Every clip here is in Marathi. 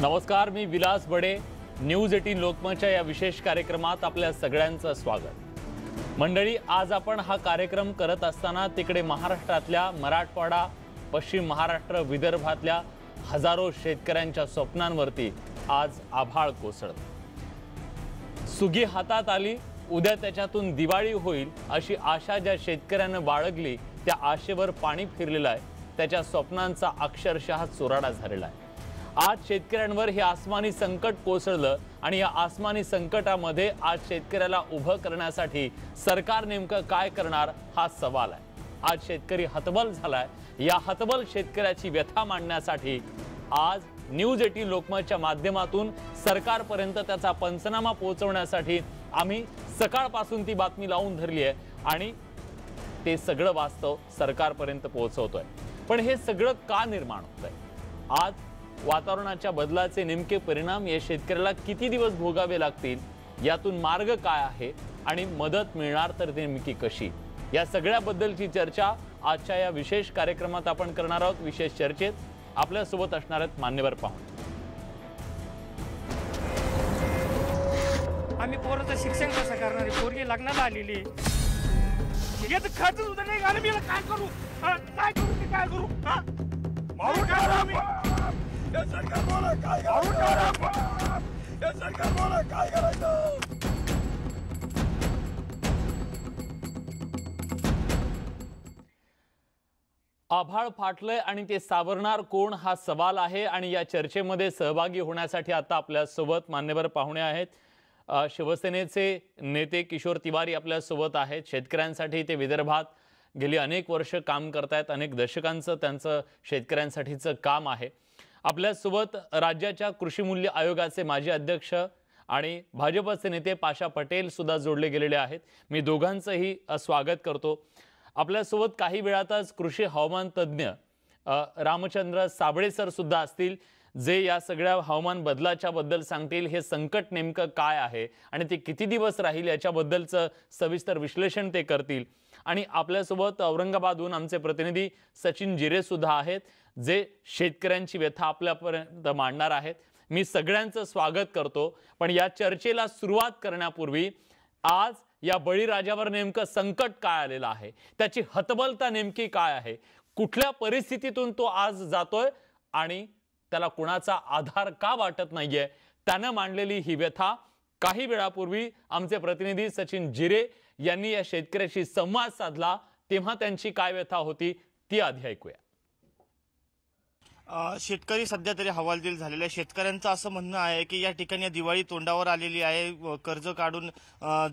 नमस्कार, मी विलास बडे. न्यूज 18 लोकमतच्या या विशेष कार्यक्रमात आपल्या सगळ्यांचं स्वागत. मंडळी, आज आपण हा कार्यक्रम करत असताना तिकडे महाराष्ट्रातल्या मराठवाडा, पश्चिम महाराष्ट्र, विदर्भातल्या हजारो शेतकऱ्यांच्या स्वप्नांवरती आज आभाळ कोसळलं. सुगी हातात आली, उद्या त्याच्यातून दिवाळी होईल अशी आशा ज्या शेतकऱ्यानं बाळगली त्या आशेवर पाणी फिरलेलं आहे. त्याच्या स्वप्नांचा अक्षरशः चुराडा झालेला आहे. आज शेतकऱ्यांवर हे आसमानी संकट कोसळलं आणि या आसमानी संकटामध्ये आज शेतकऱ्याला उभं करण्यासाठी सरकार नेमकं काय करणार हा सवाल आहे. आज शेतकरी हतबल झालाय. या हतबल शेतकऱ्याची व्यथा मांडण्यासाठी आज न्यूज 18 लोकमतच्या माध्यमातून सरकारपर्यंत त्याचा पंचनामा पोहोचवण्यासाठी आम्ही सकाळपासून ती बातमी लावून धरली आहे आणि ते सगळं वास्तव सरकारपर्यंत पोहोचवतोय. पण हे सगळं का निर्माण होतंय? आज वातावरणाच्या बदलाचे नेमके परिणाम या शेतकऱ्याला किती दिवस भोगावे लागतील, यातून मार्ग काय आहे आणि मदत मिळणार तर नेमकी कशी, या सगळ्याबद्दलची चर्चा आजच्या या विशेष कार्यक्रमात आपण करणार आहोत. विशेष चर्चेत आपल्या सोबत असणार आहेत मान्यवर पाहुणे. आम्ही पोराचं शिक्षण कसं करणार? पोरगी लग्नाला आलेली, याचं खर्च सुद्धा नाही घालून मी काय करू? काय करू मी काय करू? मारून टाकू आम्ही. या सरकार बोला काय करायचं? या सरकार बोला काय करायचं? आभाळ फाटलंय आणि ते सावरणार कोण हा सवाल आहे. आणि या चर्चेमध्ये सहभागी होण्यासाठी आता आपल्या सोबत मान्यवर पाहुणे आहेत. शिवसेनेचे नेते किशोर तिवारी आपल्या सोबत आहेत. शेतकऱ्यांसाठी ते विदर्भात गेली अनेक वर्ष काम करतायत. अनेक दशकांचं त्यांचं शेतकऱ्यांसाठीचं काम आहे. आपल्यासोबत राज्याच्या कृषी मूल्य आयोगाचे माजी अध्यक्ष आणि भाजपचे नेते पाशा पटेल सुद्धा जोडले गेलेले आहेत. मी दोघांचंही स्वागत करतो. आपल्यासोबत काही वेळातच कृषी हवामान तज्ज्ञ रामचंद्र साबळे सर सुद्धा असतील, जे या सगळ्या हवामान बदलाच्या बद्दल सांगतील. हे संकट नेमकं काय आहे आणि ते किती दिवस राहील याच्याबद्दलचं सविस्तर विश्लेषण ते करतील. आणि आपल्यासोबत औरंगाबादहून आमचे प्रतिनिधी सचिन जिरे सुद्धा आहेत, जे शेतकऱ्यांची व्यथा आपल्यापर्यंत मांडणार आहेत. मी सगळ्यांचं स्वागत करतो. पण या चर्चेला सुरुवात करण्यापूर्वी आज या बळीराजावर नेमकं संकट काय आलेलं आहे, त्याची हतबलता नेमकी काय आहे, कुठल्या परिस्थितीतून तो आज जातोय आणि त्याला कुणाचा आधार का वाटत नाहीये, त्यानं मांडलेली ही व्यथा काही वेळापूर्वी आमचे प्रतिनिधी सचिन जिरे यांनी या शेतकऱ्याशी संवाद साधला. तेव्हा त्यांची काय व्यथा होती ती आधी ऐकूया. शेतकरी सध्या तरी हवालदिल झालेले आहे. शेतकऱ्यांचं असं म्हणणं आहे की या ठिकाणी दिवाळी तोंडावर आलेली आहे. कर्ज काढून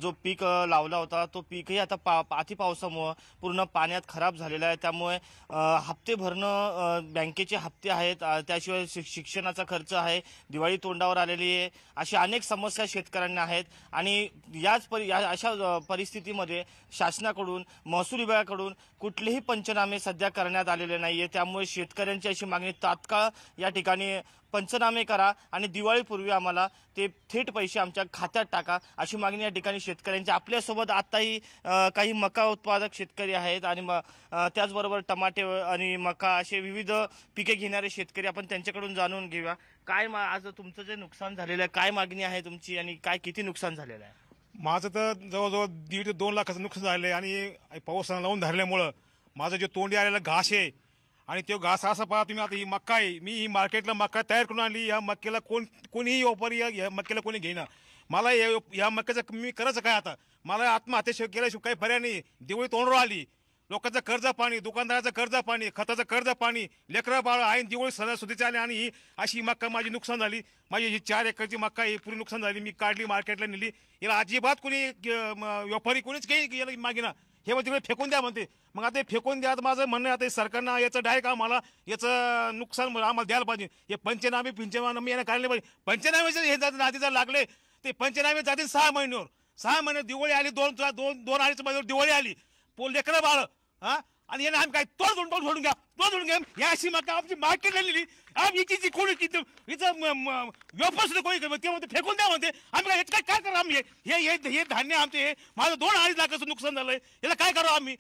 जो पीक लावला होता तो पीकही आता अति पावसामुळे पूर्ण पाण्यात खराब झालेला आहे. त्यामुळे हप्ते भरणं, बँकेचे हप्ते आहेत, त्याशिवाय शिक्षणाचा खर्च आहे, दिवाळी तोंडावर आलेली आहे, अशा अनेक समस्या शेतकऱ्यांना आहेत. आणि अशा परिस्थितीमध्ये शासनाकडून, महसूल विभागाकडून कुठलेही पंचनामे सध्या करण्यात आलेले नाही आहे. त्यामुळे शेतकऱ्यांची अशी मागणी, तात्काळ या ठिकाणी पंचनामे करा आणि दिवाळीपूर्वी आम्हाला ते थेट पैसे आमच्या खात्यात टाका, अशी मागणी या ठिकाणी शेतकऱ्यांची. आपल्यासोबत आताही काही मका उत्पादक शेतकरी आहेत आणि त्याचबरोबर टमाटे आणि मका असे विविध पिके घेणारे शेतकरी, आपण त्यांच्याकडून जाणून घेऊया. काय आज तुमचं जे नुकसान झालेलं आहे, काय मागणी आहे तुमची आणि काय किती नुकसान झालेलं आहे? माझं तर जवळजवळ 1.5 ते 2 लाखाचं नुकसान झालं आहे. आणि पावसानं लावून धरल्यामुळं माझं जे तोंडी आलेला घास आहे आणि तो घास असा पहा तुम्ही. आता ही मक्का आहे, मी ही मार्केटला मक्का तयार करून आणली. या मक्याला कोणीही व्यापारी या मक्याला कोणी घेईना. मला या मक्याचं मी करायचं काय? आता मला आत्महत्या केल्याशिवाय काही पर्याय नाही. दिवाळी तोंडावर आली, लोकांचं कर्ज पाणी, दुकानदाराचं कर्ज पाणी, खताचं कर्ज पाणी, लेकरं बाळ आहे, दिवाळी सणासुदीची आली आणि ही अशी मक्का माझी नुकसान झाली. माझी ही 4 एकरची मक्का ही पुरी नुकसान झाली. मी काढली, मार्केटला नेली. याला अजिबात कोणी व्यापारी कोणीच काही याला मागेना. हे मग तिकडे फेकून द्या म्हणते. मग आता फेकून द्या. माझं म्हणणं आता सरकारनं याचं डायरेक्ट आम्हाला याचं नुकसान आम्हाला द्यायला पाहिजे. हे पंचनामे याला काढले पाहिजे. पंचनामेचे हे नादी जर लागले ते पंचनामे जातील 6 महिन्यावर. 6 महिने दिवाळी आली, 2-2.5 महिन्यावर दिवाळी आली. लेकरं बाळ आणि याने आम्ही काय तोड सोडून घ्या. या अशी मका आमची मार्केटला नेली. हिची कोणी हिचं व्यापार सुद्धा कोणी ते म्हणते फेकून द्या म्हणते. आम्ही काय करा? आम्ही हे धान्य आमचे माझं 2-2.5 लाखाचं नुकसान झालंय. याला काय करावं आम्ही?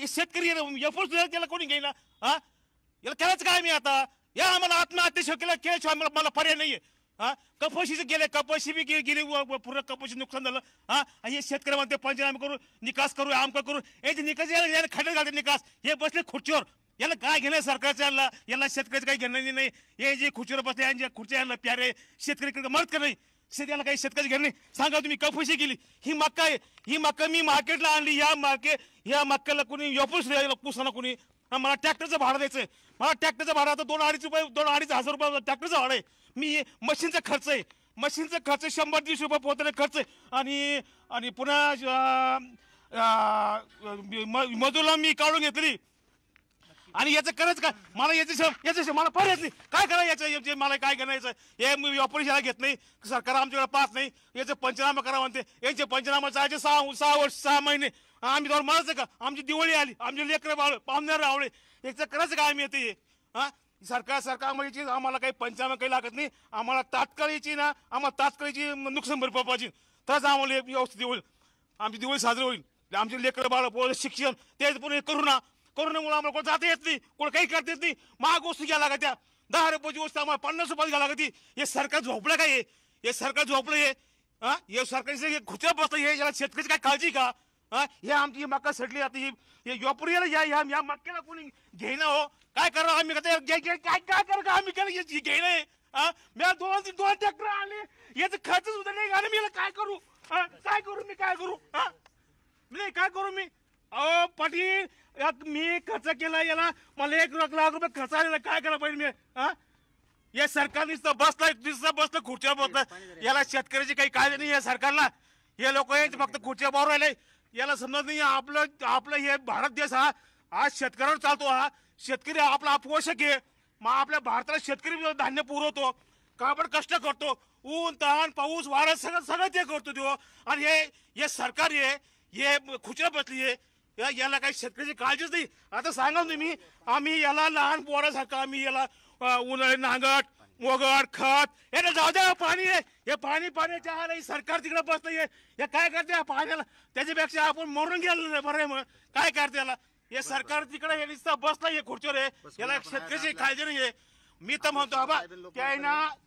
शेतकरी व्यापार सुद्धा त्याला कोणी घेईना. याला करायचं काय? मी आता या आम्हाला आत्महत्या केल्याशिवाय मला पर्याय नाहीये. हा कपाशीचं गेले, कपाशी बी गेली पूर्ण कपाशी नुकसान झालं. हा हे शेतकरी म्हणते पंचनामे करू, निकास करू, आमका करू. हे निकास याला खड्ड्यात घालते निकास. हे बसले खुर्चीवर, याला काय घेणं सरकारच्या, याला शेतकऱ्याचं काही घेणं नाही. हे जे खुर्चीवर बसले यांच्या खुर्च्या यांना प्यारे शेतकरी मदत कर नाही. शेतीला काही शेतकरी घेणं नाही. सांगा तुम्ही कपाशी गेली, ही मक्का आहे, ही मक्का मी मार्केटला आणली. या मक्काला कोणी योपूस पुसताना कोणी मला ट्रॅक्टरचं भाडं द्यायचं. मला ट्रॅक्टरचं भाडं आता 2-2.5 हजार रुपये ट्रॅक्टरचं भाडं आहे. मी मशीनचा खर्च आहे, मशीनचा खर्च 100-150 रुपये पोहोचण्याचा खर्च आहे. आणि पुन्हा मजूरला मी काढून घेतली. आणि याचं करायचं काय मला, याचं मला पर्याय नाही. काय करायचं याचं, मला काय करायचं. हे व्यापारी याला घेत नाही, सरकार आमच्याकडे पाहत नाही. याचं पंचनामा करा म्हणते. यांचे पंचनामा चालायचे 6 वर्ष 6 महिने. आम्ही त्यावर म्हणायचं का, आमची दिवाळी आली, आमचे लेकरं बाळ पाहुणार रावळे, याचं करायचं काय आम्ही येते. हा सरकार म्हणजे आम्हाला काही पंचनामा काही लागत नाही. आम्हाला तात्काळीची ना, आम्हाला तात्काळीची नुकसान भरपाई पाहिजे, तरच आम्हाला व्यवस्थित होईल, आमची दिवाळी साजरी होईल. आमचे लेकरं बाळ पोरं शिक्षण ते पूर्ण करोनामुळे आम्हाला कोण जाता येत नाही, कोण काही करता येत नाही. महाग वस्तू घ्यायला लागत त्या 10 रुपयाची वस्तू आम्हाला 50 रुपयात घ्यायला लागते. हे सरकार झोपलं काय, हे सरकार झोपलं. हे सरकारचे खुर्च्या बसलं, हे याला शेतकऱ्याची काय काळजी का. हे आमची मक्का सडली आता, ही व्यापारी या मक्याला कोणी घेणं हो. काय करा आम्ही, काय करा का आम्ही केलं घेणं. मी 2 ट्रॅक्टर आणले, याचं खर्च सुद्धा नाही घाल. मी याला काय करू, काय करू मी, काय करू नाही, काय करू मी. अहो पाटील, मी खर्च केला, याला मला 1 लाख रुपये खर्च आलेला, काय करायला पाहिजे मी. या सरकार नुसतं बसलं खुर्च्या बसलं. याला शेतकऱ्याची काही काळजी नाही या सरकारला. हे लोक फक्त खुर्च्या बाहेर राहिले, याला समजत नाही. आपलं हे भारत देश हा आज शेतकऱ्यावर चालतो. हा शेतकरी आपला पोषक आहे. मग आपल्या भारताला शेतकरी धान्य पुरवतो, काबड कष्ट करतो, ऊन ताण पाऊस वारा सगळं ते करतो तो. आणि हे सरकार हे खुर्च्या बसली आहे, याला काही शेतकऱ्याची काळजीच नाही. आता सांगा तुम्ही, आम्ही याला लहान पोरासारखं आम्ही याला उन्हाळी नांगट मोगड खत याला जाऊ द्या. पाणी आहे, हे पाण्याच्या आला सरकार तिकडे बसलं. हे काय करते पाण्याला, त्याच्यापेक्षा आपण मरून गेलं बरं. मग काय करते याला, हे सरकार तिकडे हे नुसतं बसलं हे खुर्चीवर आहे, याला शेतकऱ्याची काळजी नाही आहे. मी तर म्हणतो बाबा,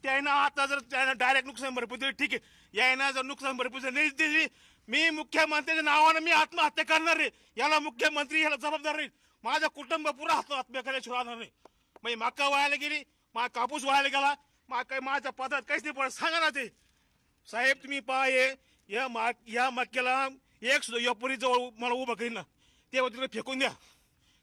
त्यानं आता जर त्यानं डायरेक्ट नुकसान भरपाई दिली ठीक आहे. यानं जर नुकसान भरपाई नाही दिली, मी मुख्यमंत्र्याच्या नावानं मी आत्महत्या करणार आहे. याला मुख्यमंत्री याला जबाबदार राहील. माझं कुटुंब पुरा आत्महत्या करायला राहणार नाही. म्हणजे मका व्हायला गेली, कापूस व्हायला गेला, माझ्या पदात काहीच नाही पडत. सांगा ना ते साहेब, तुम्ही पहा या मक्याला एक व्यापारी जवळ मला उभं करीन ना, ते तिकडे फेकून द्या.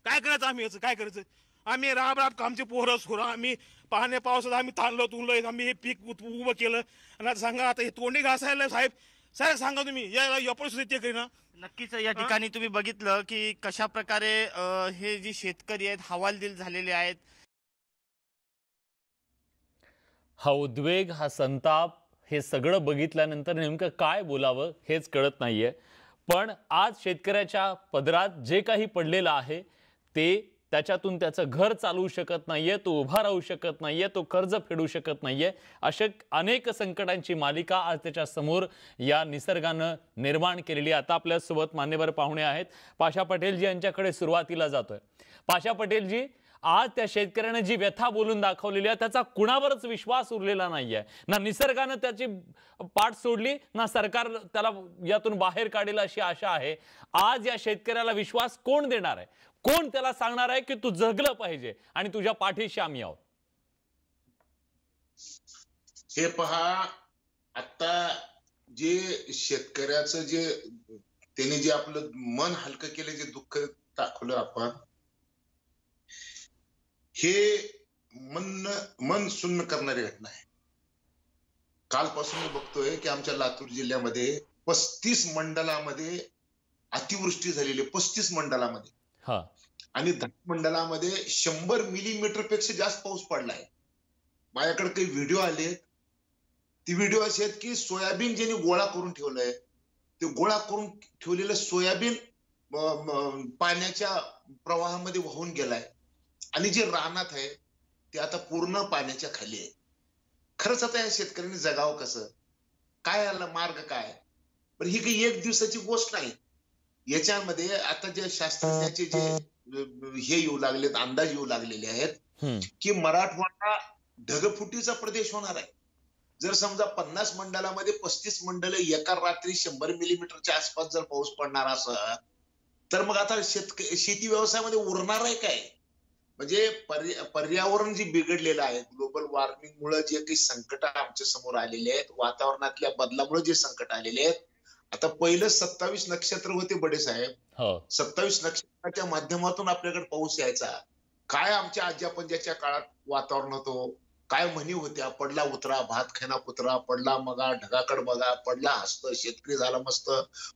काय करायचं आम्ही, याचं काय करायचं. आम्ही राब आमचे पोरं सोरं आम्ही पाण्या पावसात आम्ही तुणलो आम्ही हे पीक उभं केलं. आणि आता सांगा, आता हे तोंडी घासायला साहेब सांगा तुम्ही, या व्यापारी सुद्धा ते करीना. नक्कीच या ठिकाणी तुम्ही बघितलं की कशा प्रकारे हे जे शेतकरी आहेत हवालदिल झालेले आहेत. हा उद्वेग, हा संताप, हे सगळं बघितल्यानंतर नेमकं काय बोलावं हेच कळत नाहीये. पण आज शेतकऱ्याच्या पदरात जे काही पडलेलं आहे ते, त्याच्यातून त्याचं घर चालवू शकत नाहीये, तो उभा राहू शकत नाहीये, तो कर्ज फेडू शकत नाहीये. अशा अनेक संकटांची मालिका आज त्याच्या समोर या निसर्गानं निर्माण केलेली. आता आपल्यासोबत मान्यवर पाहुणे आहेत. पाशा पटेलजी यांच्याकडे सुरुवातीला जातोय. पाशा पटेलजी, आज त्या शेतकऱ्यानं जी व्यथा बोलून दाखवलेली आहे त्याचा कुणावरच विश्वास उरलेला नाहीये. ना निसर्गानं त्याची पाठ सोडली, ना सरकार त्याला यातून बाहेर काढेल अशी आशा आहे. आज या शेतकऱ्याला विश्वास कोण देणार आहे, कोण त्याला सांगणार आहे की तू जगलं पाहिजे आणि तुझ्या पाठीशी आम्ही आहोत. हे पहा, आता जे शेतकऱ्याचं जे त्याने जे आपलं मन हलकं केलं, जे दुःख दाखवलं आपण, हे मन सुन्न करणारी घटना आहे. कालपासून मी बघतोय की आमच्या लातूर जिल्ह्यामध्ये 35 मंडलामध्ये अतिवृष्टी झालेली, 35 मंडलामध्ये, आणि 10 मंडलामध्ये 100 मिलीमीटर पेक्षा जास्त पाऊस पडलाय. माझ्याकडे काही व्हिडिओ आले, ती व्हिडिओ असे आहेत की सोयाबीन ज्यांनी गोळा करून ठेवलंय, ते गोळा करून ठेवलेलं सोयाबीन पाण्याच्या प्रवाहामध्ये वाहून गेलाय, आणि जे रानात आहे ते आता पूर्ण पाण्याच्या खाली आहे. खरंच आता या शेतकऱ्यांनी जगावं कसं, काय याला मार्ग काय. पण ही काही एक दिवसाची गोष्ट नाही. याच्यामध्ये आता जे शास्त्रज्ञाचे जे हे येऊ लागलेत, अंदाज येऊ लागलेले आहेत की मराठवाडा ढगफुटीचा प्रदेश होणार आहे. जर समजा 50 मंडलामध्ये 35 मंडल एका रात्री 100 मिलीमीटरच्या आसपास जर पाऊस पडणार असं, तर मग आता शेती व्यवसायामध्ये उरणार आहे काय? म्हणजे पर्यावरण जे बिघडलेलं आहे, ग्लोबल वॉर्मिंगमुळे जे काही संकट आमच्या समोर आलेले आहेत, वातावरणातल्या बदलामुळे जे संकट आलेले आहेत. आता पहिलं 27 नक्षत्र होते बडे साहेब, 27 नक्षत्राच्या माध्यमातून आपल्याकडे पाऊस यायचा. काय आमच्या आजी पंजाच्या काळात वातावरण होतं, काय म्हणी होत्या, पडला उतरा भात खाना कुत्रा, पडला मगा ढगाकड बघा, पडला हस्त शेतकरी झाला मस्त,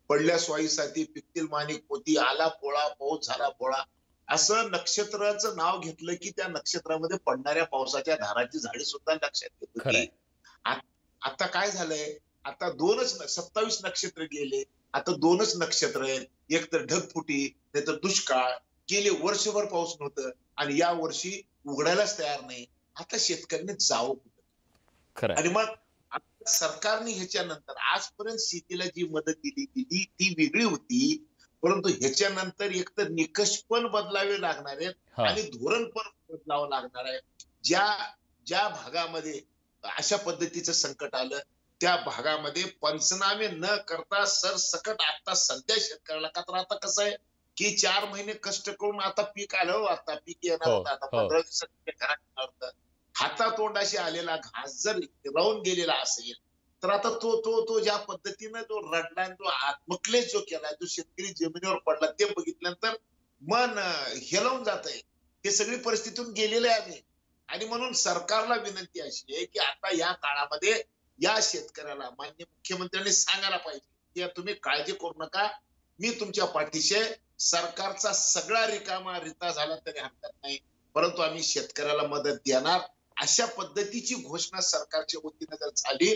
पडल्या स्वाईसाठी पिकतील माणिक मोती, आला पोळा पाऊस झाला पोळा. असं नक्षत्राचं नाव घेतलं की त्या नक्षत्रामध्ये पडणाऱ्या पावसाच्या धाराची झाडी सुद्धा लक्षात येत होती. आता काय झालंय, आता 27 नक्षत्र गेले, आता 2च नक्षत्र आहेत. एक तर ढगफुटी, नाही तर दुष्काळ. गेले वर्षभर पाऊस नव्हतं आणि या वर्षी उघडायलाच तयार नाही. आता शेतकऱ्याने जावं कुठं? आणि मग सरकारने ह्याच्यानंतर आजपर्यंत शेतीला जी मदत दिली ती वेगळी होती, परंतु ह्याच्यानंतर एकतर निकष पण बदलावे लागणार आहेत आणि धोरण पण बदलावं लागणार आहे. ज्या भागामध्ये अशा पद्धतीचं संकट आलं त्या भागामध्ये पंचनामे न करता सरसकट आता सध्या शेतकऱ्याला, का तर आता कसं आहे की 4 महिने कष्ट करून आता पीक आलं, आता पीक येणार होतं, आता 15 दिवसात घरात होतं. हातातोंडाशी आलेला घास जर राहून गेलेला असेल तर आता तो ज्या पद्धतीने तो रडला आणि तो आत्मक्लेश जो केला, जो शेतकरी जमिनीवर पडला, ते बघितल्यानंतर मन हेलावून जात आहे. हे सगळी परिस्थितीतून गेलेले आहे आम्ही. आणि म्हणून सरकारला विनंती अशी आहे की आता या काळामध्ये या शेतकऱ्याला माननीय मुख्यमंत्र्यांनी सांगायला पाहिजे की तुम्ही काळजी करू नका, मी तुमच्या पाठीशी. सरकारचा सगळा रिता झाला तरी हरकत नाही, परंतु आम्ही शेतकऱ्याला मदत देणार. अशा पद्धतीची घोषणा सरकारच्या वतीने जर झाली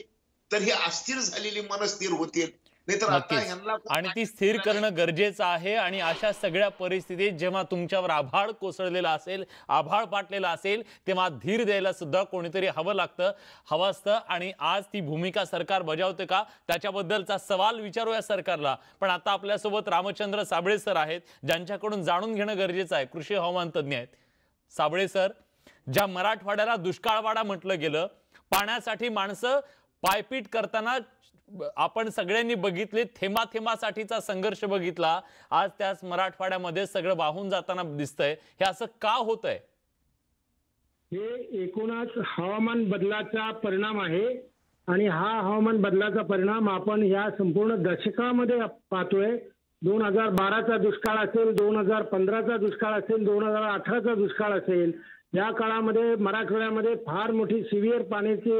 तर ही अस्थिर झालेली मन स्थिर होतील. नाहीतर आता ह्यांना आणि ती स्थिर करणं गरजेचं आहे. आणि अशा सगळ्या परिस्थितीत जेव्हा तुमच्यावर आभाळ कोसळलेला असेल, आभाळ पाटलेला असेल, तेव्हा धीर द्यायला सुद्धा कोणीतरी हवं असतं. आणि आज ती भूमिका सरकार बजावते का, त्याच्याबद्दलचा सवाल विचारूया सरकारला. पण आता आपल्यासोबत रामचंद्र साबळे सर आहेत, ज्यांच्याकडून जाणून घेणं गरजेचं आहे. कृषी हवामान तज्ज्ञ आहेत. साबळे सर, ज्या मराठवाड्याला दुष्काळवाडा म्हटलं गेलं, पाण्यासाठी माणसं पायपीट करताना आपण सगळ्यांनी बघितले, थेंबासाठीचा संघर्ष बघितला. आज त्याच मराठवाड्यामध्ये सगळं वाहून जाताना दिसतंय. हे असं का होतंय? हे एकूणच हवामान बदलाचा परिणाम आहे. आणि हा हवामान बदलाचा परिणाम आपण या संपूर्ण दशकामध्ये पाहतोय. 2012चा दुष्काळ असेल, 2015चा दुष्काळ असेल, 2018चा दुष्काळ असेल, या काळामध्ये मराठवाड्यामध्ये फार मोठी सिव्हिअर पाण्याची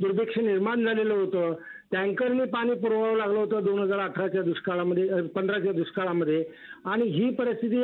दुर्भिक्ष निर्माण झालेलं होतं. टँकरने पाणी पुरवावं लागलं होतं 2018च्या दुष्काळामध्ये, 15च्या दुष्काळामध्ये. आणि ही परिस्थिती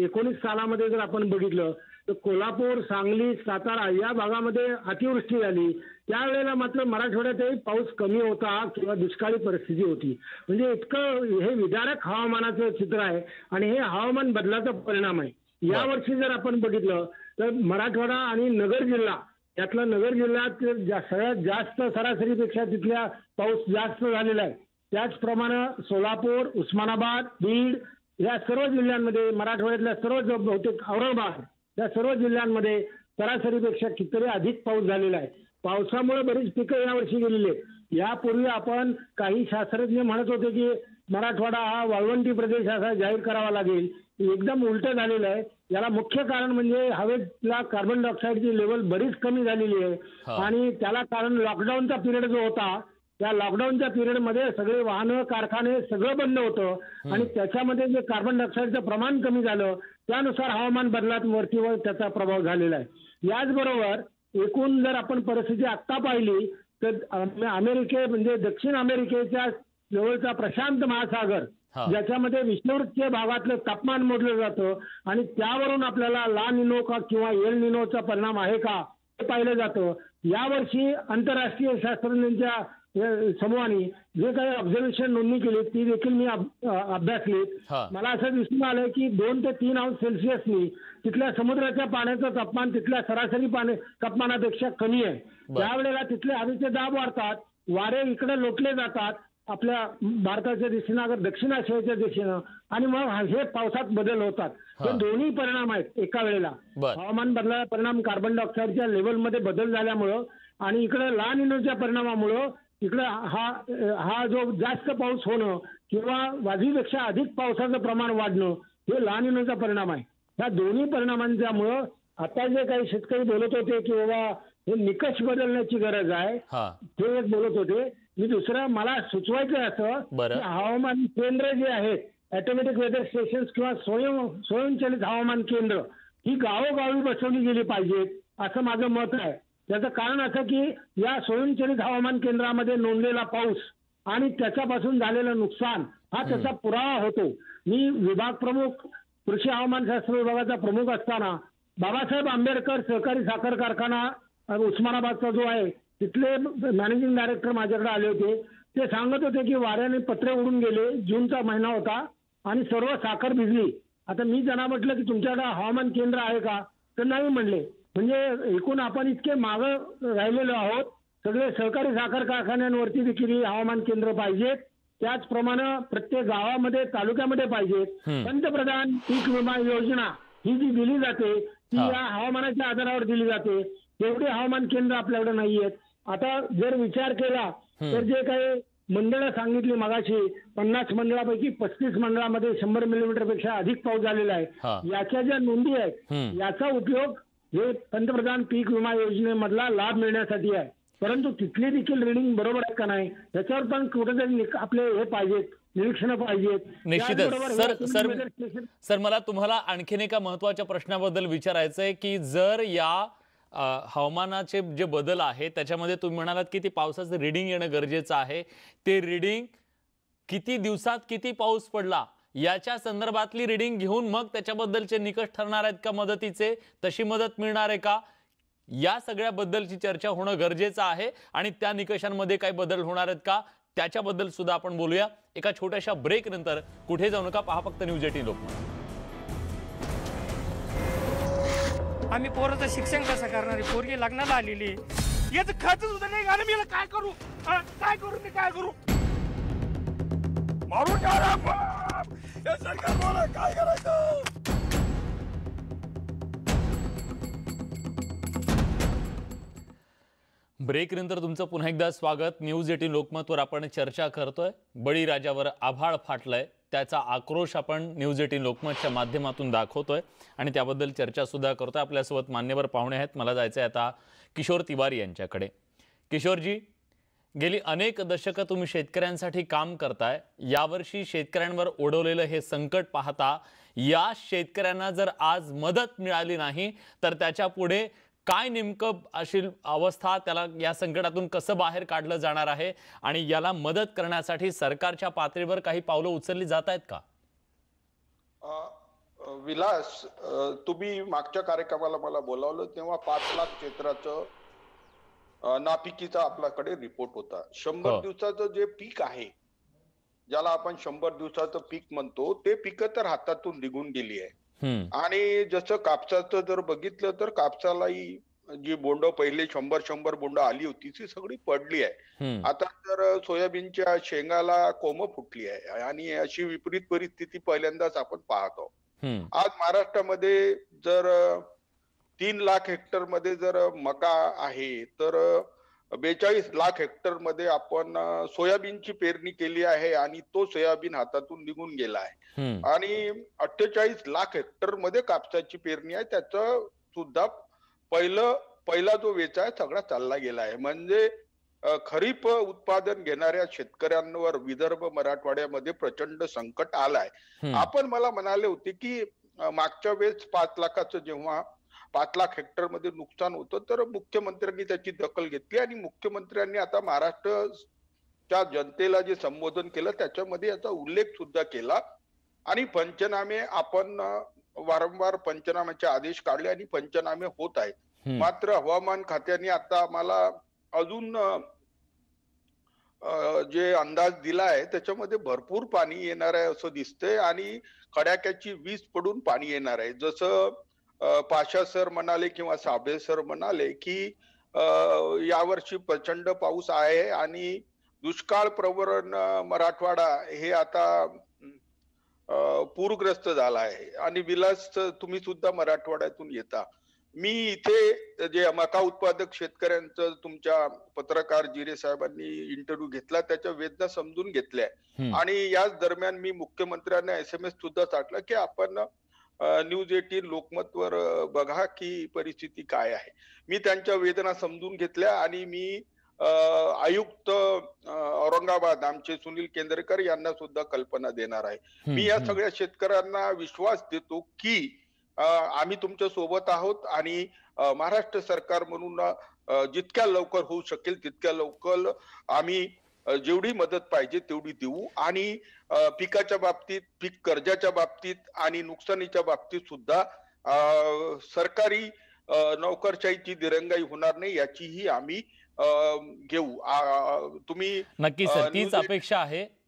19 सालामध्ये जर आपण बघितलं तर कोल्हापूर, सांगली, सातारा या भागामध्ये अतिवृष्टी झाली. त्यावेळेला मात्र मराठवाड्यातही पाऊस कमी होता किंवा दुष्काळी परिस्थिती होती. म्हणजे इतकं हे विदारक हवामानाचं चित्र आहे आणि हे हवामान बदलाचा परिणाम आहे. यावर्षी जर आपण बघितलं तर मराठवाडा आणि नगर जिल्हा, यातला नगर जिल्ह्यात सगळ्यात जास्त सरासरीपेक्षा तिथल्या पाऊस जास्त झालेला आहे. त्याचप्रमाणे सोलापूर, उस्मानाबाद, बीड या सर्व जिल्ह्यांमध्ये, मराठवाड्यातल्या सर्व बहुतेक औरंगाबाद या सर्व जिल्ह्यांमध्ये सरासरीपेक्षा कितीतरी अधिक पाऊस झालेला आहे. पावसामुळे बरीच पिकं यावर्षी गेलेली आहेत. यापूर्वी आपण काही शास्त्रज्ञ म्हणत होते की मराठवाडा हा वाळवंटी प्रदेश असा जाहीर करावा लागेल. एकदम उलट झालेलं आहे. याला मुख्य कारण म्हणजे हवेतला कार्बन डायऑक्साईडची लेवल बरीच कमी झालेली आहे. आणि त्याला कारण लॉकडाऊनचा पिरियड जो होता, त्या लॉकडाऊनच्या पिरियडमध्ये सगळे वाहनं, कारखाने सगळं बंद होतं आणि त्याच्यामध्ये जे कार्बन डायऑक्साईडचं प्रमाण कमी झालं, त्यानुसार हवामान बदलात वरतीवर त्याचा प्रभाव झालेला आहे. याचबरोबर एकूण जर आपण परिस्थिती आत्ता पाहिली तर अमेरिके म्हणजे दक्षिण अमेरिकेच्या जवळचा प्रशांत महासागर, ज्याच्यामध्ये विषुववृत्तीय भागातलं तापमान मोजलं जातं आणि त्यावरून आपल्याला ला निनो का किंवा एल निनोचा परिणाम आहे का हे पाहिलं जातं. यावर्षी आंतरराष्ट्रीय शास्त्रज्ञांच्या समूहाने जे काही ऑब्झर्वेशन नोंदणी केली ती देखील मी अभ्यासली. मला असं दिसून आलं की 2 ते 3 अंश सेल्सिअसनी तिथल्या समुद्राच्या पाण्याचं तापमान तिथल्या सरासरी तापमानापेक्षा कमी आहे. त्यावेळेला तिथले हवेचे दाब वाढतात, वारे इकडे लोटले जातात आपल्या भारताच्या दिशेनं अगर दक्षिण आशियाच्या दिशेनं आणि मग हे पावसात बदल होतात. हे दोन्ही परिणाम आहेत एका वेळेला. बर. हवामान बदलाचा परिणाम कार्बन डायऑक्साईडच्या लेवलमध्ये बदल झाल्यामुळं आणि इकडे ला निनोच्या परिणामामुळं इकडे हा जो जास्त पाऊस होणं किंवा वाजवीपेक्षा अधिक पावसाचं प्रमाण वाढणं हे ला निनोचा परिणाम आहे. या दोन्ही परिणामांच्यामुळं आता जे काही शेतकरी बोलत होते की बाबा हे निकष बदलण्याची गरज आहे, ते एक बोलत होते. मी दुसरं मला सुचवायचं असं की हवामान केंद्र जे आहेत, ऑटोमॅटिक वेदर स्टेशन किंवा स्वयंचलित हवामान केंद्र ही गावोगावी बसवली गेली पाहिजेत असं माझं मत आहे. त्याचं कारण असं की या स्वयंचलित हवामान केंद्रामध्ये नोंदलेला पाऊस आणि त्याच्यापासून झालेलं नुकसान हा त्याचा पुरावा होतो. मी विभाग प्रमुख कृषी हवामानशास्त्र विभागाचा प्रमुख असताना बाबासाहेब आंबेडकर सहकारी साखर कारखाना उस्मानाबादचा जो आहे तिथले मॅनेजिंग डायरेक्टर माझ्याकडे आले होते. ते सांगत होते की वाऱ्याने पत्रे उडून गेले, जूनचा महिना होता आणि सर्व साखर भिजली. आता मी त्यांना म्हटलं की तुमच्याकडे हवामान केंद्र आहे का, तर नाही म्हणले. म्हणजे एकूण आपण इतके मागं राहिलेलो आहोत. सगळे सहकारी साखर कारखान्यांवरती देखील हवामान केंद्र पाहिजेत. त्याचप्रमाणे प्रत्येक गावामध्ये तालुक्यामध्ये पाहिजेत. पंतप्रधान पीक विमा योजना ही जी दिली जाते ती या हवामानाच्या आधारावर दिली जाते. तेवढे हवामान केंद्र आपल्याकडे नाहीयेत. आता जर विचार केला तर जे काही मंडळं सांगितली मगाशी 50 मंडळापैकी 35 मंडळामध्ये 100 मिलीमीटर पेक्षा अधिक पाऊस झालेला आहे. याच्या ज्या नोंदी आहेत याचा उपयोग हे पंतप्रधान पीक विमा योजनेमधला लाभ मिळण्यासाठी आहे. परंतु तिथली देखील रिडिंग बरोबर आहे का नाही याच्यावर पण कुठेतरी आपले हे पाहिजेत, निरीक्षण पाहिजेत. निश्चितच. सर मला तुम्हाला आणखीन एका महत्वाच्या प्रश्नाबद्दल विचारायचंय की जर या हवामानाचे जे बदल आहे त्याच्यामध्ये तुम्ही म्हणालात की ते पावसाचं रिडिंग येणं गरजेचं आहे. ते रिडिंग किती दिवसात किती पाऊस पडला याच्या संदर्भातली रिडिंग घेऊन मग त्याच्याबद्दलचे निकष ठरणार आहेत का मदतीचे, तशी मदत मिळणार आहे का, या सगळ्याबद्दलची चर्चा होणं गरजेचं आहे. आणि त्या निकषांमध्ये काही बदल होणार आहेत का त्याच्याबद्दल सुद्धा आपण बोलूया एका छोट्याशा ब्रेक नंतर. कुठे जाऊ नका, पहा फक्त न्यूज 18 लोकमत. आम्ही पोराचं शिक्षण कसं करणार, पोरगी लग्नाला आलेली, याचं खर्च सुद्धा नाही घालून मी काय करू, काय करू, मी काय करू, मारून काय करायचं. ब्रेक नंतर तुमचं पुन्हा एकदा स्वागत. न्यूज 18 लोकमतवर आपण चर्चा करतोय. बळीराजावर आभाळ फाटलंय त्याचा आक्रोश आपण न्यूज 18 लोकमतच्या माध्यमातून दाखवतोय आणि त्याबद्दल चर्चा सुद्धा करतोय. आपल्यासोबत मान्यवर पाहुणे आहेत. मला जायचं आहे आता किशोर तिवारी यांच्याकडे. किशोरजी, गेली अनेक दशकं तुम्ही शेतकऱ्यांसाठी काम करताय. यावर्षी शेतकऱ्यांवर ओढवलेलं हे संकट पाहता या शेतकऱ्यांना जर आज मदत मिळाली नाही तर त्याच्या पुढे काय नेमकं अशी अवस्था, त्याला या संकटातून कसं बाहेर काढलं जाणार आहे आणि याला मदत करण्यासाठी सरकारच्या पातळीवर काही पावलं उचलली जात आहेत का? विलास, तुम्ही मागच्या कार्यक्रमाला मला बोलावलं तेव्हा 5 लाख क्षेत्राचं नापिकीचा आपल्याकडे रिपोर्ट होता. 100 दिवसाचं जे पीक आहे, ज्याला आपण 100 दिवसाचं पीक म्हणतो, ते पीक तर हातातून निघून गेली आहे. आणि जसं कापसाचं जर बघितलं तर कापसालाही जी बोंड पहिले 100 बोंड आली होती ती सगळी पडली आहे. आता तर सोयाबीनच्या शेंगाला कोंब फुटली आहे आणि अशी विपरीत परिस्थिती पहिल्यांदाच आपण पाहतो. आज महाराष्ट्रामध्ये जर 3 लाख हेक्टर मध्ये जर मका आहे तर 42 लाख हेक्टर मध्ये आपण सोयाबीनची पेरणी केली आहे आणि तो सोयाबीन हातातून निघून गेला आहे. आणि 48 लाख हेक्टर मध्ये कापसाची पेरणी आहे, त्याचं सुद्धा पहिला जो वेचा आहे सगळा चालला गेला आहे. म्हणजे खरीप उत्पादन घेणाऱ्या शेतकऱ्यांवर विदर्भ मराठवाड्यामध्ये प्रचंड संकट आलाय. आपण मला म्हणाले होते की मागच्या वेळेस 5 लाखाचं जेव्हा 5 लाख हेक्टर मध्ये नुकसान होतं तर मुख्यमंत्र्यांनी त्याची दखल घेतली आणि मुख्यमंत्र्यांनी आता महाराष्ट्रच्या जनतेला जे संबोधन केलं त्याच्यामध्ये याचा उल्लेख सुद्धा केला आणि पंचनामे आपण वारंवार पंचनाम्याचे आदेश काढले आणि पंचनामे होत आहेत. मात्र हवामान खात्याने आता आम्हाला अजून जे अंदाज दिला आहे त्याच्यामध्ये भरपूर पाणी येणार आहे असं दिसतंय आणि कडाक्याची वीज पडून पाणी येणार आहे. जसं पाशा सर म्हणाले किंवा साबळे सर म्हणाले की यावर्षी प्रचंड पाऊस आहे आणि दुष्काळ प्रवण मराठवाडा हे आता पूरग्रस्त झाला आहे आणि विलास तुम्ही सुद्धा मराठवाड्यातून येता. मी इथे जे मका उत्पादक शेतकऱ्यांचं तुमच्या पत्रकार जिरे साहेबांनी इंटरव्ह्यू घेतला त्याच्या वेदना समजून घेतल्या आणि याच दरम्यान मी मुख्यमंत्र्यांना SMS सुद्धा टाकला की आपण न्यूज 18 लोकमतवर बघा की परिस्थिती काय आहे. मी त्यांच्या वेदना समजून घेतल्या आणि मी आयुक्त औरंगाबाद आमचे सुनील केंद्रेकर यांना सुद्धा कल्पना देणार आहे. मी या सगळ्या शेतकऱ्यांना विश्वास देतो की आम्ही तुमच्या सोबत आहोत आणि महाराष्ट्र सरकार म्हणून जितक्या लवकर होऊ शकेल तितक्या लवकर आम्ही जेवढी मदत पाहिजे तेवढी देऊ आणि पिकाच्या बाबतीत, पीक कर्जाच्या बाबतीत आणि नुकसानीच्या बाबतीत सुद्धा सरकारी नोकरशाहीची दिरंगाई होणार नाही याचीही आम्ही घेऊ. तुम्ही नक्की सर,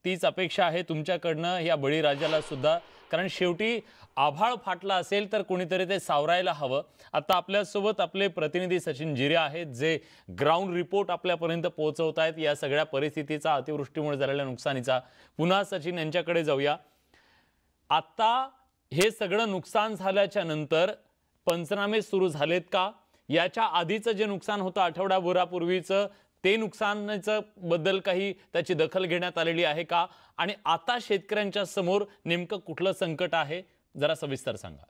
तीच अपेक्षा आहे तुमच्याकडनं या बळीराजाला सुद्धा, कारण शेवटी आभाळ फाटला असेल तर कोणीतरी ते सावरायला हवं. आता आपल्यासोबत आपले प्रतिनिधी सचिन जिरे आहेत जे ग्राउंड रिपोर्ट आपल्यापर्यंत पोहोचवत आहेत या सगळ्या परिस्थितीचा, अतिवृष्टीमुळे झालेल्या नुकसानीचा. पुन्हा सचिन यांच्याकडे जाऊया. आता हे सगळं नुकसान झाल्याच्या नंतर पंचनामे सुरू झालेत का? याच्या आधीचं जे नुकसान होतं आठवडाभरापूर्वीचं ते नुकसानाचं बद्दल काही त्याची दखल घेण्यात आलेली आहे का? आणि आता शेतकऱ्यांच्या समोर नेमकं कुठलं संकट आहे, जरा सविस्तर सांगा.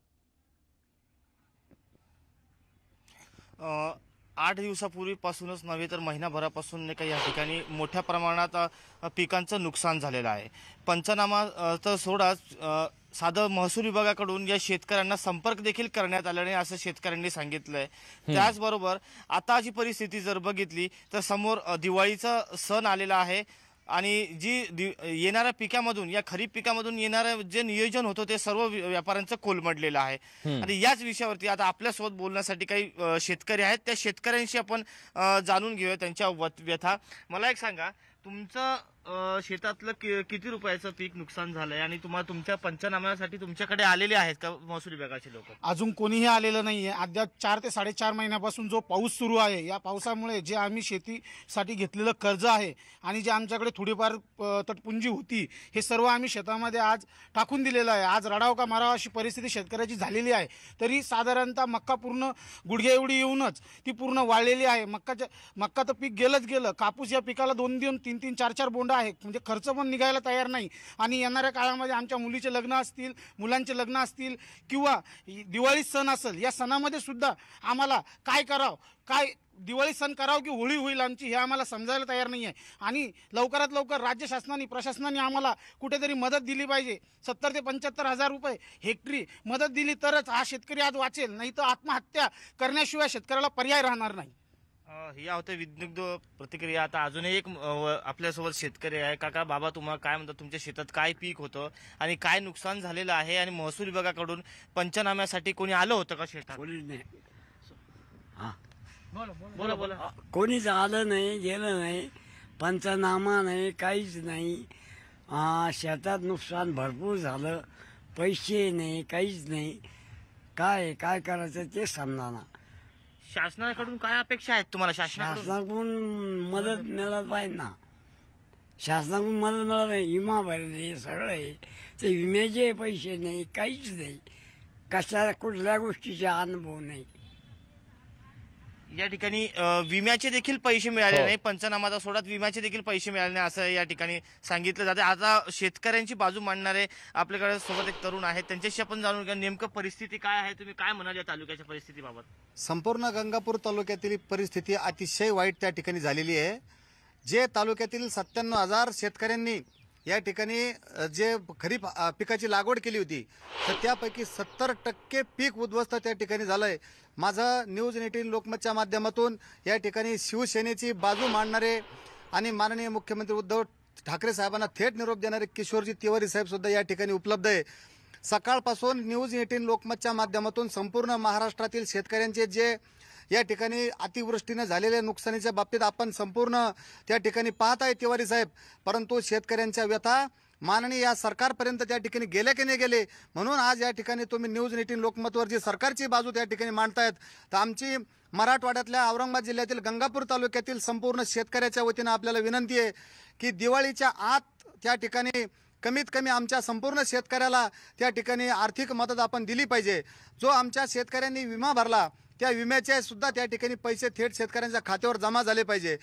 8 दिवसापूर्वीपासूनच नव्हे तर महिनाभरापासून नाही का या ठिकाणी मोठ्या प्रमाणात पिकांचं नुकसान झालेलं आहे. पंचनामा तर सोडाच, साधं महसूल विभागाकडून या शेतकऱ्यांना संपर्क देखील करण्यात आला नाही असं शेतकऱ्यांनी सांगितलंय. त्याचबरोबर आता जी परिस्थिती जर बघितली तर समोर दिवाळीचा सण आलेला आहे आणि जी येणाऱ्या पिकामधून, या खरीप पिकामधून येणारं जे नियोजन होतं ते सर्व व्यापाऱ्यांचं कोलमडलेलं आहे. आणि याच विषयावरती आता आपल्यासोबत बोलण्यासाठी काही शेतकरी आहेत. त्या शेतकऱ्यांशी आपण जाणून घेऊया त्यांच्या व्यथा. मला एक सांगा, तुमचं शेतातलं किती रुपयाचं पीक नुकसान झालंय आणि तुम्हाला तुमच्या पंचनाम्यासाठी तुमच्याकडे आलेले आहेत का महसूल विभागाचे लोक? अजून कोणीही आलेलं नाहीये. अद्याप 4 ते 4.5 महिन्यापासून जो पाऊस सुरू आहे, या पावसामुळे जे आम्ही शेतीसाठी घेतलेलं कर्ज आहे आणि जे आमच्याकडे थोडीफार तटपुंजी होती, हे सर्व आम्ही शेतामध्ये आज टाकून दिलेलं आहे. आज रडाव का मारावा अशी परिस्थिती शेतकऱ्याची झालेली आहे. तरी साधारणतः मक्का पूर्ण गुडघे एवढी येऊनच ती पूर्ण वाळलेली आहे. मक्का तर पीक गेलंच गेलं. कापूस या पिकाला 2-2, 3-3, 4-4 बोंड आहे, म्हणजे खर्च पण निघायला तयार नाही. आणि येणाऱ्या काळामध्ये आमच्या मुलीचे लग्न असतील, मुलांचे लग्न असतील किंवा दिवाळी सण असेल, या सणामध्ये सुद्धा आम्हाला काय करावं, काय दिवाळी सण करावं की होळी होईल आमची, हे आम्हाला समजायला तयार नाही आहे. आणि लवकरात लवकर राज्य शासनाने, प्रशासनाने आम्हाला कुठेतरी मदत दिली पाहिजे. 70,000 ते 75,000 रुपये हेक्टरी मदत दिली तरच हा शेतकरी आज वाचेल, नाही तर आत्महत्या करण्याशिवाय शेतकऱ्याला पर्याय राहणार नाही. या होत्या विद्युत प्रतिक्रिया. आता अजूनही एक आपल्यासोबत शेतकरी आहे. काका, बाबा, तुम्हाला काय म्हणतात, तुमच्या शेतात काय पीक होतं आणि काय नुकसान झालेलं आहे आणि महसूल विभागाकडून पंचनाम्यासाठी कोणी आलं होतं का शेतात? कोणीच नाही. बोला बोला. कोणीच आलं नाही, गेलं नाही, पंचनामा नाही, काहीच नाही. शेतात नुकसान भरपूर झालं, पैसे नाही, काहीच नाही. काय करायचं ते समजाना. शासनाकडून काय अपेक्षा आहेत तुम्हाला? शासनाकडून मदत मिळायला पाहिजे ना. शासनाकडून मदत मिळालं नाही, विमा भरले सगळं आहे, ते विम्याचे पैसे नाही, काहीच नाही. कशा कुठल्या गोष्टीचा अनुभव नाही. या ठिकाणी विम्याचे देखील पैसे मिळाले नाही. पंचनामाचा सोडात विम्याचे देखील पैसे मिळाले नाही असं या ठिकाणी सांगितलं जाते. आता शेतकऱ्यांची बाजू मांडणारे आपल्याकडे सोबत एक तरुण आहेत, त्यांच्याशी आपण जाणून घ्या नेमकं परिस्थिती काय आहे. तुम्ही काय म्हणाल या तालुक्याच्या परिस्थितीबाबत? संपूर्ण गंगापूर तालुक्यातील परिस्थिती अतिशय वाईट त्या ठिकाणी झालेली आहे. जे तालुक्यातील 97,000 शेतकऱ्यांनी या ठिकाणी जे खरीप पिकाची लागवड केली होती तर त्यापैकी 70% पीक उद्ध्वस्त त्या ठिकाणी झालंय. माझं न्यूज 18 लोकमतच्या माध्यमातून या ठिकाणी शिवसेनेची बाजू मांडणारे आणि माननीय मुख्यमंत्री उद्धव ठाकरे साहेबांना थेट निरोप देणारे किशोरजी तिवारी साहेब सुद्धा या ठिकाणी उपलब्ध आहे. सकाळपासून न्यूज 18 लोकमतच्या माध्यमातून संपूर्ण महाराष्ट्रातील शेतकऱ्यांचे जे या ठिकाणी अतिवृष्टीने झालेल्या नुकसानीच्या बाबतीत आपण संपूर्ण त्या ठिकाणी पाहत आहे तिवारी साहेब, परंतु शेतकऱ्यांच्या व्यथा माननीय या सरकारपर्यंत त्या ठिकाणी गेले की नाही गेले, म्हणून आज या ठिकाणी तुम्ही न्यूज 18 लोकमतवर जी सरकारची बाजू त्या ठिकाणी मांडतायत, तर आमची मराठवाड्यातल्या औरंगाबाद जिल्ह्यातील गंगापूर तालुक्यातील संपूर्ण शेतकऱ्याच्या वतीनं आपल्याला विनंती आहे की दिवाळीच्या आत त्या ठिकाणी कमीत कमी आमच्या संपूर्ण शेतकऱ्याला त्या ठिकाणी आर्थिक मदत आपण दिली पाहिजे। जो आमच्या शेतकऱ्यांनी विमा भरला त्या विम्याचे सुद्धा त्या ठिकाणी पैसे थेट शेतकऱ्यांच्या खात्यावर जमा झाले पाहिजे।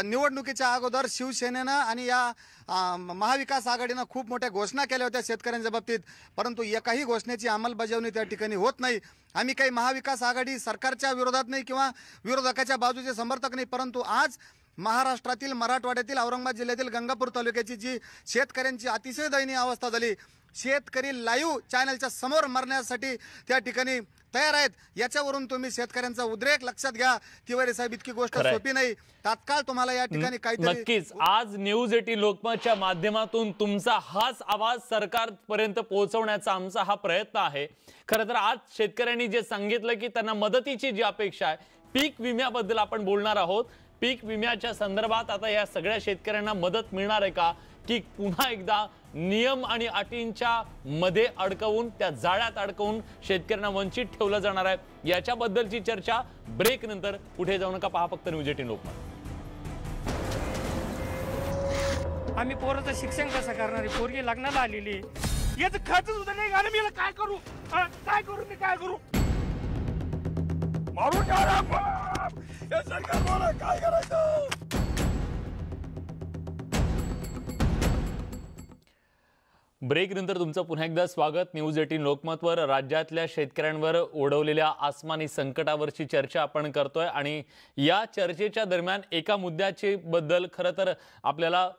निवडणुकीच्या अगोदर शिवसेनेनं आणि या महाविकास आघाडीनं खूप मोठ्या घोषणा केल्या होत्या शेतकऱ्यांच्या बाबतीत, परंतु एकाही घोषणेची अंमलबजावणी त्या ठिकाणी होत नाही। आम्ही काही महाविकास आघाडी सरकारच्या विरोधात नाही किंवा विरोधकाच्या बाजूचे समर्थक नाही, परंतु आज महाराष्ट्रातील मराठवाड्यातील औरंगाबाद जिल्ह्यातील गंगापूर तालुक्याची जी शेतकऱ्यांची अतिशय दयनीय अवस्था झाली, शेतकरी लाईव्ह चॅनलच्या समोर मरण्यासाठी त्या ठिकाणी तयार आहेत। याच्यावरून तुम्ही शेतकऱ्यांचा उद्रेक लक्षात घ्या। तिवारी साहेब, इतकी गोष्ट सोपी नाही, तात्काळ तुम्हाला या ठिकाणी काहीतरी नक्कीच आज न्यूज 18 लोकमतच्या माध्यमातून तुमचा हाच आवाज सरकारपर्यंत पोहोचवण्याचा आमचा हा प्रयत्न आहे। खरं तर आज शेतकऱ्यांनी जे सांगितलं की त्यांना मदतीची जी अपेक्षा आहे, पीक विम्याबद्दल आपण बोलणार आहोत। पीक विम्याच्या संदर्भात आता या सगळ्या शेतकऱ्यांना मदत मिळणार आहे का, की पुन्हा एकदा नियम आणि अटींच्या मध्ये अडकवून त्या जाळ्यात अडकवून शेतकऱ्यांना वंचित ठेवलं जाणार आहे, याच्याबद्दलची चर्चा ब्रेक नंतर। कुठे जाऊ नका, पहा फक्त न्यूज 18 लोकमत। आम्ही पोराचं शिक्षण कसं करणार आहे? पोरगी लग्नाला आलेली, याचं खर्च सुद्धा नाही घालून मी काय करू? काय करू मी? काय करू? मारून या सरकार काय करायचं? ब्रेक नंतर तुमचं पुन्हा एकदा स्वागत। न्यूज 18 लोकमतवर राज्यातल्या शेतकऱ्यांवर ओढवलेल्या आसमानी संकटावरची चर्चा आपण करतोय आणि या चर्चेच्या दरम्यान एका मुद्द्याची बद्दल खरं तर आपल्याला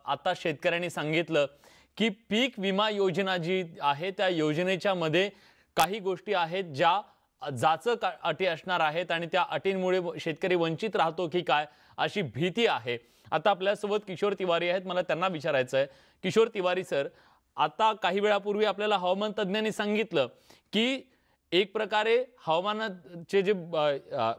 आता शेतकऱ्यांनी सांगितलं की पीक विमा योजना जी आहे त्या योजनेच्या मध्ये काही गोष्टी आहेत ज्या जाचक अटी असणार आहेत आणि त्या अटींमुळे शेतकरी वंचित राहतो की काय अशी भीती आहे। आता आपल्यासोबत किशोर तिवारी आहेत, मला त्यांना विचारायचं आहे। किशोर तिवारी सर, आता काही वेळापूर्वी आपल्याला हवामान तज्ञांनी सांगितलं की एक प्रकारे हवामानाचे जे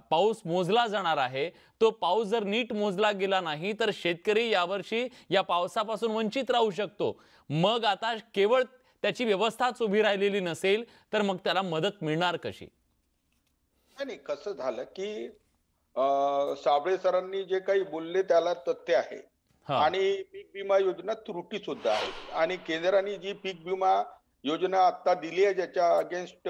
पाऊस मोजला जाणार आहे तो पाऊस जर नीट मोजला गेला नाही तर शेतकरी यावर्षी या पावसापासून वंचित राहू शकतो। मग आता केवळ त्याची व्यवस्थाच उभी राहिलेली नसेल तर मग त्याला मदत मिळणार कशी? नाही, कसं झालं की साबळे सरांनी जे काही बोलले त्याला तथ्य आहे आणि पीक विमा योजना त्रुटी सुद्धा आहे आणि केंद्राने जी पीक विमा योजना आता दिली आहे ज्याच्या अगेन्स्ट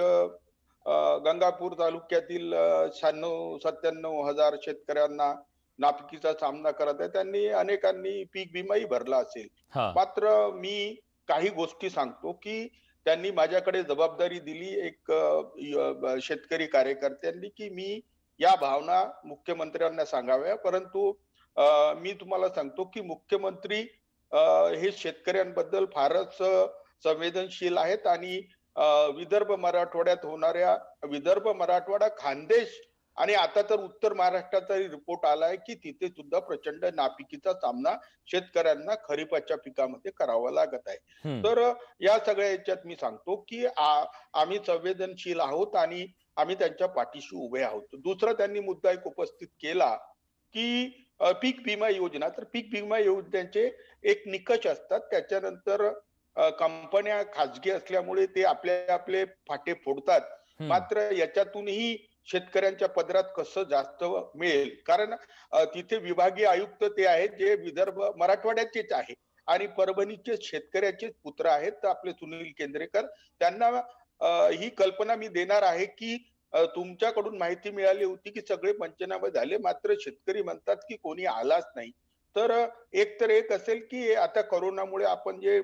गंगापूर तालुक्यातील 96-97 हजार शेतकऱ्यांना नापिकीचा सामना करत आहे, त्यांनी अनेकांनी पीक विमाही भरला असेल। मात्र मी काही गोष्टी सांगतो की त्यांनी माझ्याकडे जबाबदारी दिली एक शेतकरी कार्यकर्त्यांनी की मी या भावना मुख्यमंत्र्यांना सांगाव्या, परंतु मी तुम्हाला सांगतो की मुख्यमंत्री हे शेतकऱ्यांबद्दल फारच संवेदनशील आहेत आणि विदर्भ मराठवाड्यात होणाऱ्या विदर्भ मराठवाडा खानदेश आणि आता तर उत्तर महाराष्ट्राचा रिपोर्ट आलाय की तिथे सुद्धा प्रचंड नापिकीचा सामना शेतकऱ्यांना खरीपाच्या पिकामध्ये करावा लागत आहे। तर या सगळ्या याच्यात मी सांगतो की आम्ही संवेदनशील आहोत आणि आम्ही त्यांच्या पाठीशी उभे आहोत। दुसरा त्यांनी मुद्दा एक उपस्थित केला की पीक विमा योजना, तर पीक विमा योजनेचे एक निकष असतात, त्याच्यानंतर कंपन्या खाजगी असल्यामुळे ते आपले फाटे फोडतात, मात्र याच्यातूनही शेतकऱ्यांच्या पदरात कसं जास्त मिळेल, कारण तिथे विभागीय आयुक्त ते आहेत जे विदर्भ मराठवाड्याचेच आहे आणि परभणीचे शेतकऱ्याचेच पुत्र आहेत आपले सुनील केंद्रेकर, त्यांना ही कल्पना मी देणार आहे की तुमच्याकडून माहिती मिळाली होती की सगळे पंचनामे झाले, मात्र शेतकरी म्हणतात की कोणी आलाच नाही। तर एक असेल की आता करोनामुळे आपण जे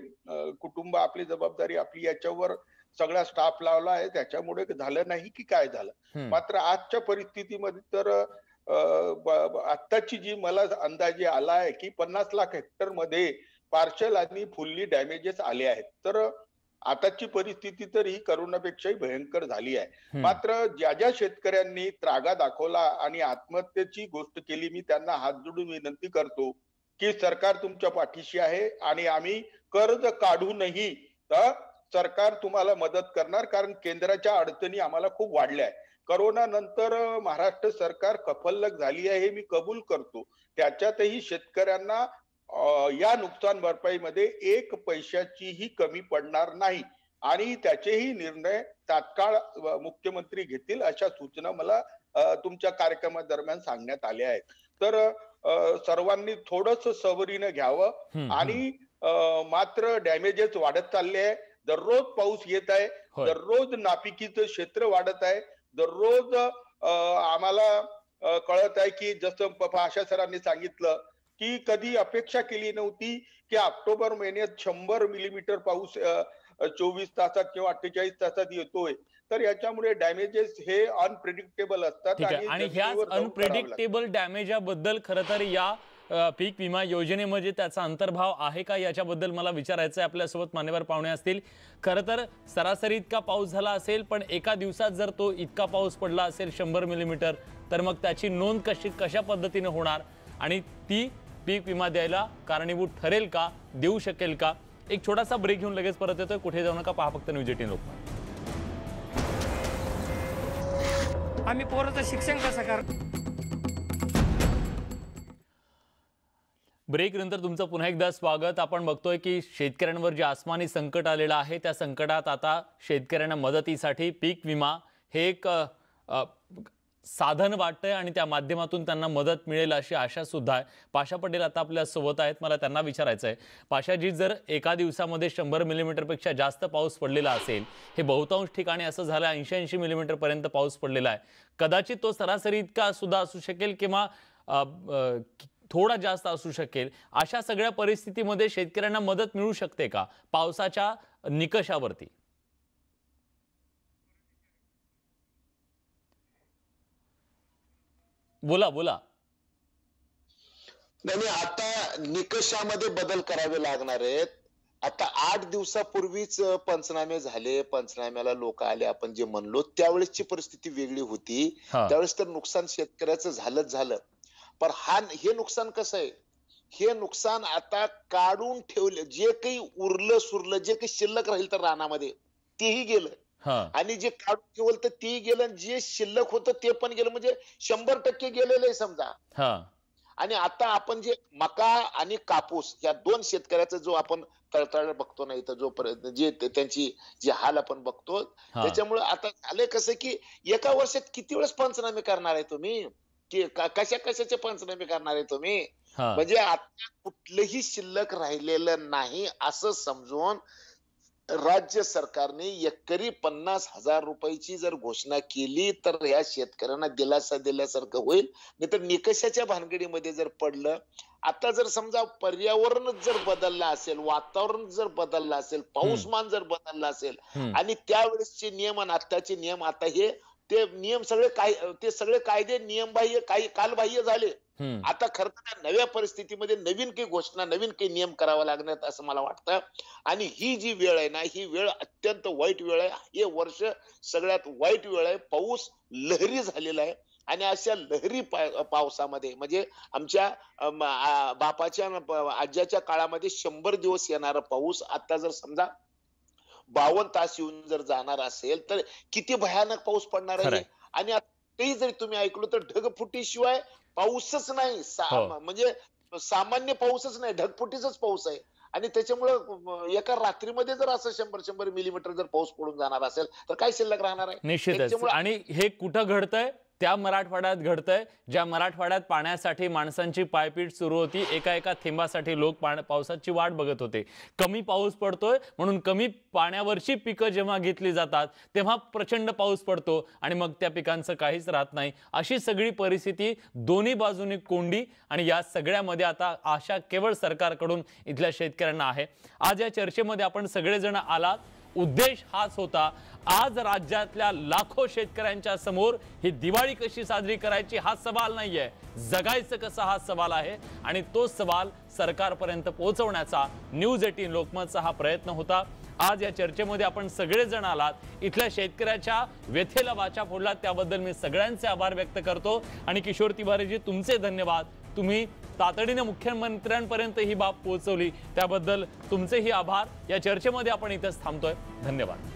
कुटुंब आपली जबाबदारी आपली याच्यावर सगळा स्टाफ लावला आहे त्याच्यामुळे झालं नाही की काय झालं, मात्र आजच्या परिस्थितीमध्ये तर आत्ताची जी मला अंदाजे आला आहे की 50 लाख हेक्टर मध्ये पार्शल आणि फुल्ली डॅमेजेस आले आहेत। तर आताची परिस्थिती तर ही करोनापेक्षाही भयंकर झाली आहे, मात्र ज्या शेतकऱ्यांनी त्रागा दाखवला आणि आत्महत्येची गोष्ट केली, मी त्यांना हात जोडून विनंती करतो की सरकार तुमच्या पाठीशी आहे आणि आम्ही कर्ज काढूनही तर सरकार तुम्हाला मदत करणार, कारण केंद्राच्या अडचणी आम्हाला खूप वाढल्या आहे। करोना नंतर महाराष्ट्र सरकार कफल्लक झाली आहे हे मी कबूल करतो, त्याच्यातही शेतकऱ्यांना या नुकसान भरपाईमध्ये 1 पैशाचीही कमी पडणार नाही आणि त्याचेही निर्णय तात्काळ मुख्यमंत्री घेतील अशा सूचना मला तुमच्या कार्यक्रमादरम्यान सांगण्यात आल्या आहेत. तर सर्वांनी थोडस सवरीनं घ्यावं आणि मात्र डॅमेजेस वाढत चालले आहे. दररोज पाऊस येत आहे, दररोज नापिकीचं क्षेत्र वाढत आहे, दररोज आम्हाला कळत आहे की जसं आशा सरांनी सांगितलं की कधी अपेक्षा केली नव्हती की ऑक्टोबर महिन्यात 100 मिलीमीटर पाऊस 24 तासात किंवा 48 तासात येतोय. तर याच्यामुळे डॅमेजेस हे अनप्रेडिक्टेबल असतात आणि ह्याच अनप्रेडिक्टेबल डॅमेजाबद्दल खरं तर या पीक विमा योजनेमध्ये त्याचा अंतर्भाव आहे का याच्याबद्दल मला विचारायचं आहे. आपल्यासोबत मान्यवर पाहुणे असतील. खरं तर सरासरी इतका पाऊस झाला असेल, पण एका दिवसात जर तो इतका पाऊस पडला असेल 100 मिलीमीटर, तर मग त्याची नोंद कशा पद्धतीने होणार आणि ती पीक विमा द्यायला कारणीभूत ठरेल का, देऊ शकेल का? एक छोटासा ब्रेक घेऊन लगेच परत येतोय. कुठे जाऊ नका, पहा फक्त न्यूज 18 लोकमत. आम्ही पोराचं शिक्षण कसं करतो? ब्रेक नंतर तुमचं पुन्हा एकदा स्वागत. आपण बघतोय की शेतकऱ्यांवर जे आसमानी संकट आलेलं आहे, त्या संकटात आता शेतकऱ्यांना मदतीसाठी पीक विमा हे एक साधन वाटतंय आणि त्या माध्यमातून त्यांना मदत मिळेल अशी आशा सुद्धा आहे. पाशा पटेल आता आपल्या सोबत आहेत. मला त्यांना विचारायचं आहे, पाशाजी, जर एका दिवसामध्ये 100 मिलीमीटरपेक्षा जास्त पाऊस पडलेला असेल, हे बहुतांश ठिकाणी असं झालं 80-80 मिलीमीटर पर्यंत पाऊस पडलेला आहे, कदाचित तो सरासरी इतका सुद्धा असू शकेल किंवा थोडा जास्त असू शकेल, अशा सगळ्या परिस्थितीमध्ये शेतकऱ्यांना मदत मिळू शकते का पावसाच्या निकषावरती? बोला बोला. नाही, आता निकषामध्ये बदल करावे लागणार आहेत. आता 8 दिवसापूर्वीच पंचनामे झाले, पंचनाम्याला लोक आले, आपण जे म्हणलो त्यावेळेसची परिस्थिती वेगळी होती. त्यावेळेस तर नुकसान शेतकऱ्याचं झालं, पण हे नुकसान कसं आहे, हे नुकसान आता काढून ठेवले, जे काही उरलं सुरलं, जे काही शिल्लक राहील तर रानामध्ये तेही गेलं आणि जे काढून ठेवलं तर तेही गेलं, जे शिल्लक होतं ते पण गेलं, म्हणजे 100% गेलेलं आहे समजा. आणि आता आपण जे मका आणि कापूस या 2 शेतकऱ्याचा जो आपण तळतळ बघतो ना इथं, जोपर्यंत जे त्यांची जे हाल आपण बघतो, त्याच्यामुळे आता झालंय कसं की एका वर्षात किती वेळेस पंचनामे करणार आहे तुम्ही, की कशाचे पंचनामे करणार आहे तुम्ही? म्हणजे आता कुठलंही शिल्लक राहिलेलं नाही असं समजून राज्य सरकारने एकरी 50,000 रुपयाची जर घोषणा केली तर या शेतकऱ्यांना दिलासा दिल्यासारखं होईल. नाहीतर निकषाच्या भानगडीमध्ये जर पडलं, आता जर समजा पर्यावरणच जर बदललं असेल, वातावरण जर बदललं असेल, पाऊसमान जर बदललं असेल आणि त्यावेळेसचे नियम आणि आत्ताचे नियम, आता ते नियम सगळे कायदे नियमबाह्य, काही कालबाह्य झाले. आता खरं तर नव्या परिस्थितीमध्ये नवीन काही घोषणा, नवीन काही नियम करावा लागणार असं मला वाटतं. आणि ही जी वेळ आहे ना, ही वेळ अत्यंत वाईट वेळ आहे. हे वर्ष सगळ्यात वाईट वेळ आहे. पाऊस लहरी झालेला आहे आणि अशा लहरी पावसामध्ये म्हणजे आमच्या बापाच्या आज्याच्या काळामध्ये 100 दिवस येणारा पाऊस आता जर समजा 52 तास येऊन जर जाणार असेल तर किती भयानक पाऊस पडणार आहे. आणि तेही जरी तुम्ही ऐकलं तर ढगफुटीशिवाय पाऊसच नाही, म्हणजे सामान्य पाऊसच नाही, ढगफुटीचाच पाऊस आहे. आणि त्याच्यामुळं एका रात्रीमध्ये जर असं 100 मिलीमीटर जर पाऊस पडून जाणार असेल तर काय शिल्लक राहणार आहे? निश्चितच. आणि हे कुठं घडतंय? त्या मराठवाड्यात घडतंय, ज्या मराठवाड्यात पाण्यासाठी माणसांची पायपीट सुरू होती. एका थेंबासाठी लोक पावसाची वाट बघत होते. कमी पाऊस पडतोय म्हणून कमी पाण्यावरची पिकं जेव्हा घेतली जातात तेव्हा प्रचंड पाऊस पडतो आणि मग त्या पिकांचं काहीच राहत नाही. अशी सगळी परिस्थिती दोन्ही बाजूनी कोंडी आणि या सगळ्यामध्ये आता आशा केवळ सरकारकडून इथल्या शेतकऱ्यांना आहे. आज या चर्चेमध्ये आपण सगळेजण आलात, उद्देश हाच होता. आज राज्यातल्या लाखो शेतकऱ्यांच्या समोर ही दिवाळी कशी साजरी करायची हा सवाल नाहीये, जगायचं कसं हा सवाल आहे. आणि तो सवाल सरकारपर्यंत पोहोचवण्याचा न्यूज 18 लोकमतचा हा प्रयत्न होता. आज या चर्चेमध्ये आपण सगळेजण आलात, इथल्या शेतकऱ्याच्या व्यथेला वाचा फोडलात, त्याबद्दल मी सगळ्यांचे आभार व्यक्त करतो. आणि किशोर तिवारीजी, तुमचे धन्यवाद. तुम्ही तातडीने मुख्यमंत्र्यांपर्यंत ही बाब पोहोचवली, त्याबद्दल तुमचेही आभार. या चर्चेमध्ये आपण इथेच थांबतोय. धन्यवाद.